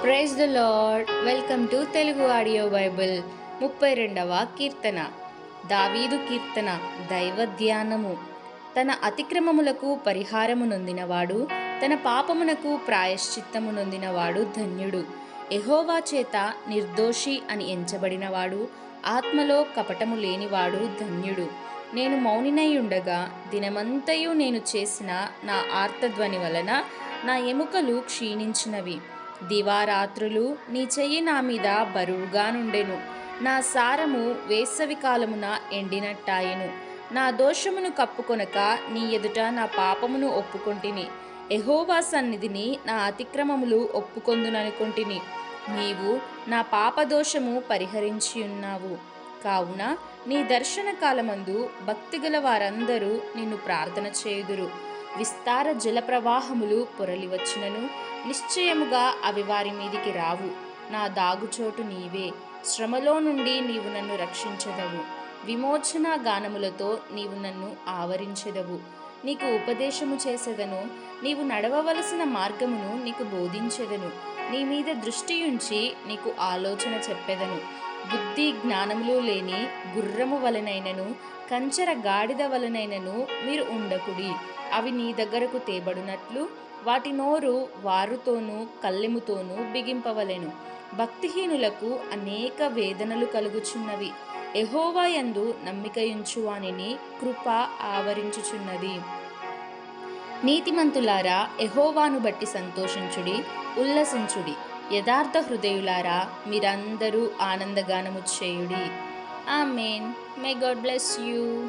Praise the Lord. Welcome to Telugu audio Bible. 32వ కీర్తన. దావీదు కీర్తన. దైవ ధ్యానము. తన అతిక్రమములకు పరిహారము నొందినవాడు, తన పాపమునకు ప్రాయశ్చిత్తము నొందినవాడు ధన్యుడు. యెహోవా చేత నిర్దోషి అని ఎంచబడినవాడు, ఆత్మలో కపటము లేనివాడు ధన్యుడు. నేను మౌనినైయుండగా దినమంతయు నేను చేసిన నా ఆర్తధ్వని వలన నా ఎముకలు క్షీణించినవి. దివారాత్రులు నీ చెయ్యి నా మీద బరువుగా నుండెను. నా సారము వేసవి కాలమున ఎండినట్టాయెను. నా దోషమును కప్పుకొనక నీ ఎదుట నా పాపమును ఒప్పుకొంటిని. యెహోవా సన్నిధిని నా అతిక్రమములు ఒప్పుకొందుననుకొంటిని. నీవు నా పాపదోషము పరిహరించియున్నావు. కావున నీ దర్శన కాలమందు భక్తిగల వారందరూ నిన్ను ప్రార్థన చేయుదురు. విస్తార జలప్రవాహములు పొరలివచ్చినను నిశ్చయముగా అవి వారి మీదికి రావు. నా దాగుచోటు నీవే. శ్రమలో నుండి నీవు నన్ను రక్షించెదవు. విమోచన గానములతో నీవు నన్ను ఆవరించెదవు. నీకు ఉపదేశము చేసెదను. నీవు నడవవలసిన మార్గమును నీకు బోధించెదను. నీ మీద దృష్టియుంచి నీకు ఆలోచన చెప్పెదను. బుద్ధి జ్ఞానములు లేని గుర్రము వలనైనను కంచర గాడిద వలనైనను మీరు ఉండకుడి. అవి నీ దగ్గరకు తేబడినట్లు వాటి నోరు వారుతోనూ కళ్ళెముతోనూ బిగింపవలెను. భక్తిహీనులకు అనేక వేదనలు కలుగుచున్నవి. యెహోవా యందు నమ్మికయుంచు వానిని కృప ఆవరించుచున్నది. నీతిమంతులారా, యెహోవాను బట్టి సంతోషించుడి, ఉల్లసించుడి. యథార్థ హృదయులారా, మీరందరూ ఆనందగానము చేయుడి. ఆమేన్. May God bless you.